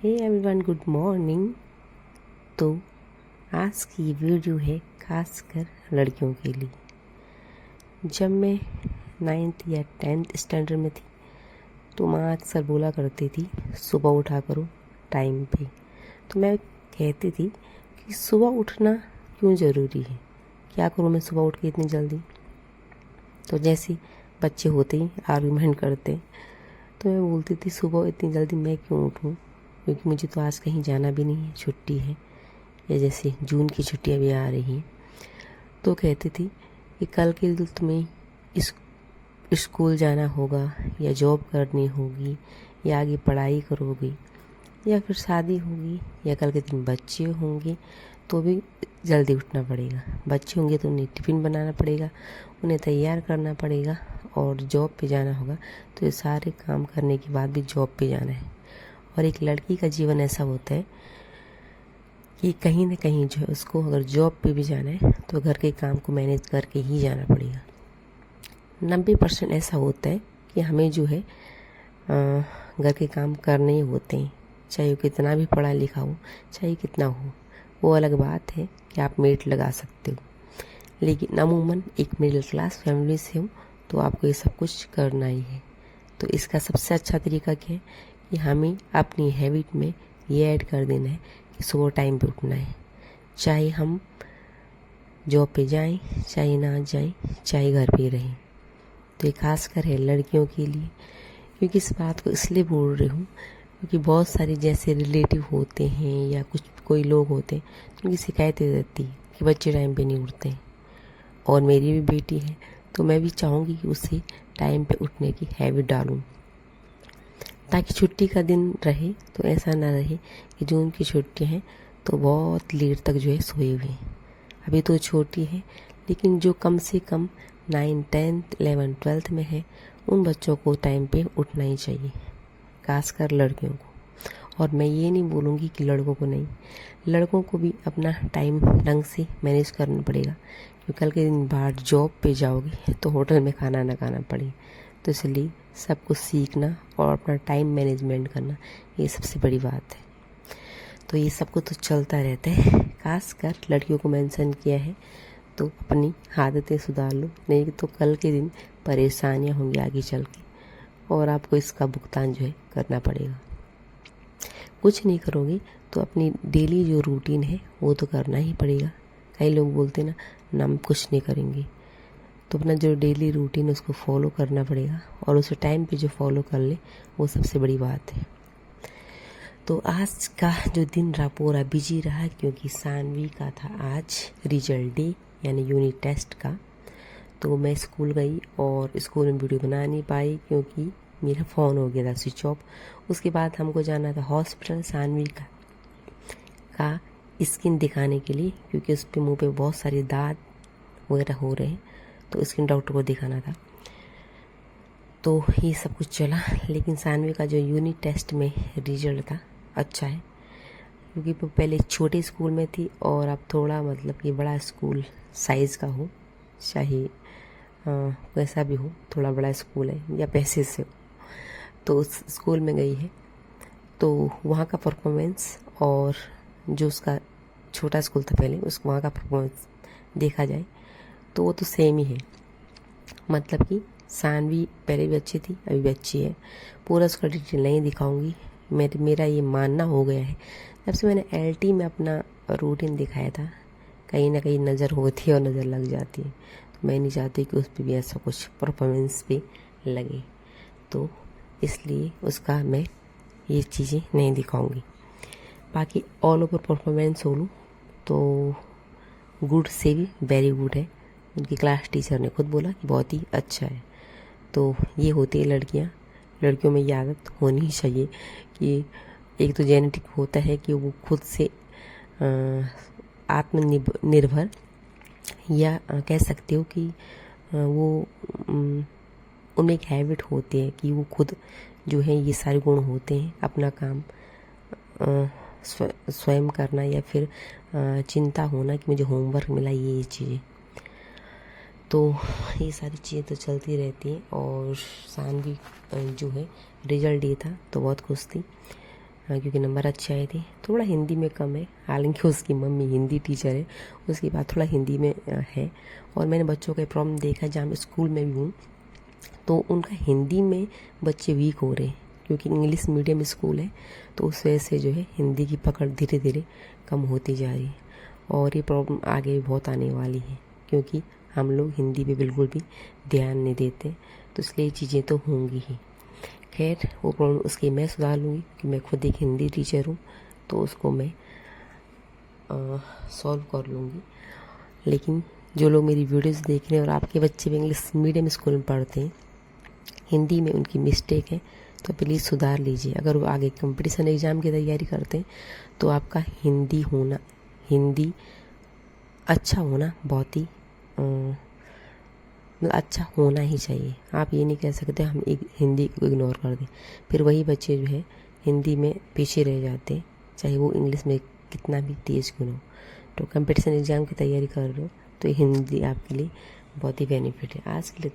Hey everyone, good morning. तो आज की वीडियो है खासकर लड़कियों के लिए। जब मैं 9th या 10th स्टैंडर्ड में थी तो माँ अक्सर बोला करती थी सुबह उठा करो टाइम पे। तो मैं कहती थी कि सुबह उठना क्यों ज़रूरी है, क्या करूँ मैं सुबह उठ के इतनी जल्दी। तो जैसे बच्चे होते ही आर्गूमेंट करते, तो मैं बोलती थी सुबह इतनी जल्दी मैं क्यों उठूँ, क्योंकि मुझे तो आज कहीं जाना भी नहीं है, छुट्टी है। या जैसे जून की छुट्टियां भी आ रही हैं, तो कहती थी कि कल के दिन तुम्हें स्कूल जाना होगा या जॉब करनी होगी या आगे पढ़ाई करोगी या फिर शादी होगी या कल के दिन बच्चे होंगे तो भी जल्दी उठना पड़ेगा। बच्चे होंगे तो उन्हें टिफ़िन बनाना पड़ेगा, उन्हें तैयार करना पड़ेगा, और जॉब पे जाना होगा तो ये सारे काम करने के बाद भी जॉब पे जाना है। और एक लड़की का जीवन ऐसा होता है कि कहीं ना कहीं जो है उसको अगर जॉब पे भी जाना है तो घर के काम को मैनेज करके ही जाना पड़ेगा। 90% ऐसा होता है कि हमें जो है घर के काम करने ही होते हैं, चाहे वो कितना भी पढ़ा लिखा हो, चाहे कितना हो। वो अलग बात है कि आप मेड लगा सकते हो, लेकिन अमूमन एक मिडिल क्लास फैमिली से हो तो आपको ये सब कुछ करना ही है। तो इसका सबसे अच्छा तरीका क्या है कि हमें अपनी हैबिट में ये ऐड कर देना है कि सुबह टाइम पे उठना है, चाहे हम जॉब पे जाएं, चाहे ना जाएं, चाहे घर पे रहें। तो ये खासकर है लड़कियों के लिए, क्योंकि इस बात को इसलिए बोल रही हूँ क्योंकि बहुत सारे जैसे रिलेटिव होते हैं या कोई लोग होते हैं जिनकी शिकायतें रहती है कि बच्चे टाइम पे नहीं उठते हैं। और मेरी भी बेटी है तो मैं भी चाहूँगी कि उसे टाइम पे उठने की हैबिट डालूँ, ताकि छुट्टी का दिन रहे तो ऐसा ना रहे कि जून की छुट्टी है तो बहुत लेट तक जो है सोए हुए हैं। अभी तो छोटी है, लेकिन जो कम से कम 9, 10, 11, 12th में है उन बच्चों को टाइम पे उठना ही चाहिए, खासकर लड़कियों को। और मैं ये नहीं बोलूँगी कि लड़कों को नहीं, लड़कों को भी अपना टाइम ढंग से मैनेज करना पड़ेगा, क्योंकि कल के दिन बाहर जॉब पे जाओगे तो होटल में खाना ना खाना पड़े। तो इसलिए सब कुछ सीखना और अपना टाइम मैनेजमेंट करना ये सबसे बड़ी बात है। तो ये सब कुछ तो चलता रहता है, खासकर लड़कियों को मेंशन किया है। तो अपनी आदतें सुधार लो, नहीं तो कल के दिन परेशानियां होंगी आगे चल के, और आपको इसका भुगतान जो है करना पड़ेगा। कुछ नहीं करोगे तो अपनी डेली जो रूटीन है वो तो करना ही पड़ेगा। कई लोग बोलते ना हम कुछ नहीं करेंगे, तो अपना जो डेली रूटीन है उसको फॉलो करना पड़ेगा, और उसे टाइम पे जो फॉलो कर ले वो सबसे बड़ी बात है। तो आज का जो दिन रहा पूरा बिजी रहा, क्योंकि सानवी का था आज रिजल्ट डे यानी यूनिट टेस्ट का। तो मैं स्कूल गई और स्कूल में वीडियो बना नहीं पाई क्योंकि मेरा फ़ोन हो गया था स्विच ऑफ। उसके बाद हमको जाना था हॉस्पिटल सानवी का स्किन दिखाने के लिए, क्योंकि उस पे मुँह पे बहुत सारे दाग वगैरह हो रहे हैं, तो स्किन डॉक्टर को दिखाना था। तो ये सब कुछ चला, लेकिन सानवी का जो यूनिट टेस्ट में रिजल्ट था अच्छा है, क्योंकि वो पहले छोटे स्कूल में थी और अब थोड़ा मतलब कि बड़ा स्कूल साइज़ का हो, चाहे वैसा भी हो, थोड़ा बड़ा स्कूल है या पैसे से हो, तो उस स्कूल में गई है। तो वहाँ का परफॉर्मेंस और जो उसका छोटा स्कूल था पहले वहाँ का परफॉर्मेंस देखा जाए तो वो तो सेम ही है। मतलब कि सानवी पहले भी अच्छी थी, अभी भी अच्छी है। पूरा उसका डिटेल नहीं दिखाऊंगी, मेरा ये मानना हो गया है जब से मैंने LT में अपना रूटीन दिखाया था, कहीं ना कहीं नज़र होती है और नज़र लग जाती है। तो मैं नहीं चाहती कि उस पर भी ऐसा कुछ परफॉर्मेंस पे लगे, तो इसलिए उसका मैं ये चीज़ें नहीं दिखाऊंगी। बाकी ऑल ओवर परफॉर्मेंस बोलूँ तो गुड से भी वेरी गुड है। उनकी क्लास टीचर ने खुद बोला कि बहुत ही अच्छा है। तो ये होती है लड़कियों में ये आदत होनी ही चाहिए कि एक तो जेनेटिक होता है कि वो खुद से आत्मनिर्भर, या कह सकते हो कि वो उनमें एक हैबिट होती है कि वो खुद जो है ये सारे गुण होते हैं, अपना काम स्वयं करना, या फिर चिंता होना कि मुझे होमवर्क मिला, ये चीज़ें। तो ये सारी चीज़ें तो चलती रहती हैं। और सानवी जो है रिजल्ट डे था तो बहुत खुश थी। क्योंकि नंबर अच्छे आए थे। थोड़ा हिंदी में कम है, हालांकि उसकी मम्मी हिंदी टीचर है, उसकी बात थोड़ा हिंदी में है। और मैंने बच्चों का प्रॉब्लम देखा जहाँ मैं स्कूल में भी हूँ, तो उनका हिंदी में बच्चे वीक हो रहे हैं, क्योंकि इंग्लिश मीडियम स्कूल है, तो उस वजह से जो है हिंदी की पकड़ धीरे धीरे कम होती जा रही है। और ये प्रॉब्लम आगे भी बहुत आने वाली है, क्योंकि हम लोग हिंदी पे बिल्कुल भी ध्यान नहीं देते, तो इसलिए चीज़ें तो होंगी ही। खैर, वो प्रॉब्लम उसकी मैं सुधार लूँगी, क्योंकि मैं खुद एक हिंदी टीचर हूँ, तो उसको मैं सॉल्व कर लूँगी। लेकिन जो लोग मेरी वीडियोस देख रहे हैं और आपके बच्चे भी इंग्लिश मीडियम स्कूल में पढ़ते हैं, हिंदी में उनकी मिस्टेक है, तो प्लीज़ सुधार लीजिए। अगर वो आगे कंपटीशन एग्ज़ाम की तैयारी करते हैं, तो आपका हिंदी अच्छा होना बहुत ही अच्छा होना ही चाहिए। आप ये नहीं कह सकते हम हिंदी को इग्नोर कर दें, फिर वही बच्चे जो है हिंदी में पीछे रह जाते, चाहे वो इंग्लिश में कितना भी तेज़ क्यों हो। तो कंपटीशन एग्ज़ाम की तैयारी कर रहे हो, तो हिंदी आपके लिए बहुत ही बेनिफिट है। आज के लिए